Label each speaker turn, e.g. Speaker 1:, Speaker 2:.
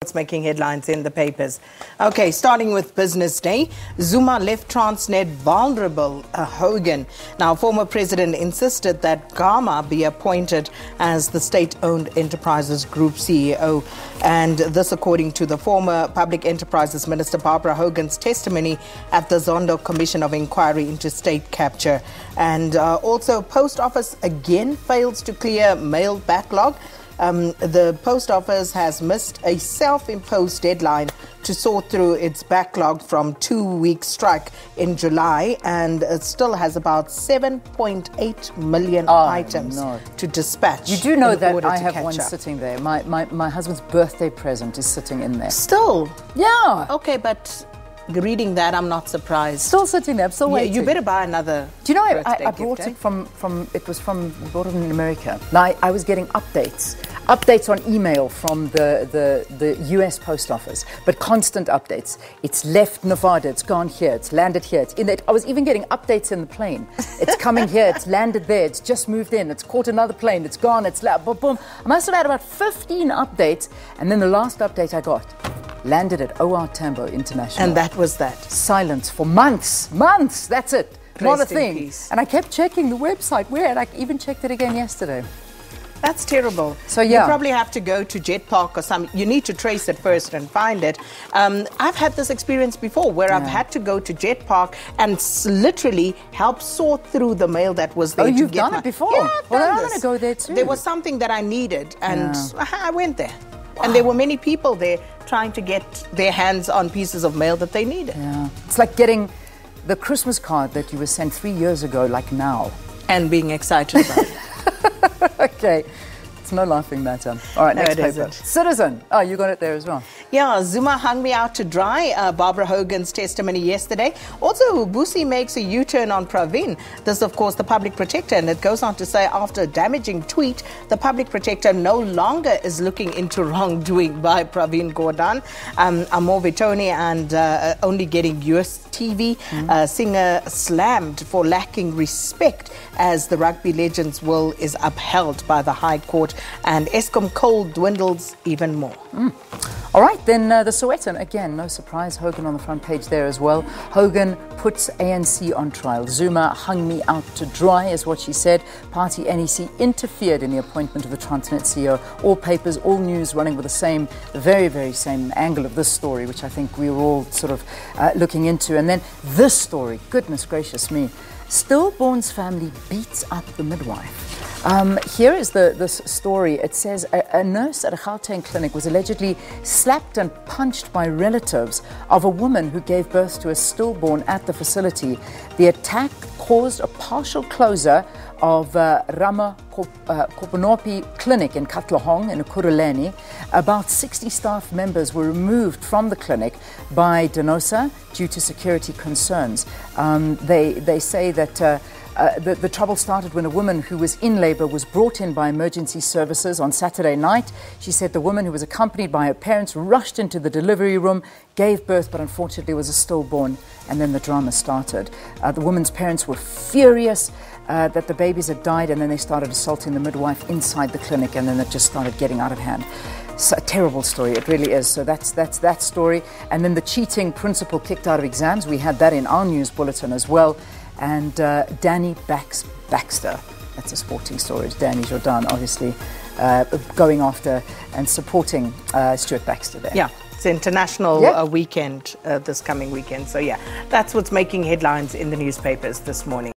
Speaker 1: It's making headlines in the papers. Okay, starting with Business Day, Zuma left Transnet vulnerable, Hogan. Now, former president insisted that Gama be appointed as the state-owned enterprises group CEO. And this according to the former Public Enterprises Minister Barbara Hogan's testimony at the Zondo Commission of Inquiry into State Capture. And also, Post Office again fails to clear mail backlog. The Post Office has missed a self-imposed deadline to sort through its backlog from 2-week strike in July, and it still has about 7.8 million items to dispatch.
Speaker 2: You do know that I have one sitting there. My husband's birthday present is sitting in there.
Speaker 1: Still?
Speaker 2: Yeah.
Speaker 1: Okay, but reading that, I'm not surprised.
Speaker 2: Still sitting there. I'm still waiting.
Speaker 1: You better buy another.
Speaker 2: Do you know, I brought it we bought it in America. Now, I was getting updates on email from the US Post Office, but constant updates. It's left Nevada, it's gone here, it's landed here, it's in it. I was even getting updates in the plane. It's coming here, it's landed there, it's just moved in, it's caught another plane, it's gone, it's boom, boom. I must have had about 15 updates, and then the last update I got landed at OR Tambo International.
Speaker 1: And that was that.
Speaker 2: Silence for months, that's it. Not a thing. And I kept checking the website, and I even checked it again yesterday.
Speaker 1: That's terrible.
Speaker 2: So yeah,
Speaker 1: you probably have to go to Jet Park or something. You need to trace it first and find it. I've had this experience before where I've had to go to Jet Park and literally help sort through the mail that was there.
Speaker 2: Oh, you've done it before?
Speaker 1: Yeah,
Speaker 2: well, I'm going to go there too.
Speaker 1: There was something that I needed, and I went there. Wow. And there were many people there trying to get their hands on pieces of mail that they needed.
Speaker 2: Yeah. It's like getting the Christmas card that you were sent 3 years ago, like now.
Speaker 1: And being excited about it.
Speaker 2: Okay, it's no laughing matter. All right, next paper.
Speaker 1: Isn't.
Speaker 2: Citizen. Oh, you got it there as well.
Speaker 1: Yeah, Zuma hung me out to dry. Barbara Hogan's testimony yesterday. Also, Busi makes a U-turn on Pravin. This, of course, the public protector. And it goes on to say, after a damaging tweet, the public protector no longer is looking into wrongdoing by Pravin Gordhan. Amor Vitoni and only getting US TV. Singer slammed for lacking respect as the rugby legend's will is upheld by the High Court. And Eskom coal dwindles even more.
Speaker 2: All right, then the Sowetan, again, no surprise, Hogan on the front page there as well. Hogan puts ANC on trial. Zuma hung me out to dry, is what she said. Party NEC interfered in the appointment of the Transnet CEO. All papers, all news running with the very, very same angle of this story, which I think we were all sort of looking into. And then this story, goodness gracious me, stillborn's family beats up the midwife. Here is this story. It says a nurse at a Gauteng clinic was allegedly slapped and punched by relatives of a woman who gave birth to a stillborn at the facility. The attack caused a partial closure of Rama Koponopi Clinic in Katlehong in Ekurhuleni. About 60 staff members were removed from the clinic by Denosa due to security concerns. They say that the trouble started when a woman who was in labor was brought in by emergency services on Saturday night. She said the woman, who was accompanied by her parents, rushed into the delivery room, gave birth, but unfortunately was a stillborn, and then the drama started. The woman's parents were furious that the babies had died, and then they started assaulting the midwife inside the clinic, and then it just started getting out of hand. It's a terrible story, it really is. So that's that story. And then the cheating principal kicked out of exams. We had that in our news bulletin as well. And Danny backs Baxter. That's a sporting story. It's Danny Jordan, obviously, going after and supporting Stuart Baxter there.
Speaker 1: Yeah, it's international weekend this coming weekend. So, yeah, that's what's making headlines in the newspapers this morning.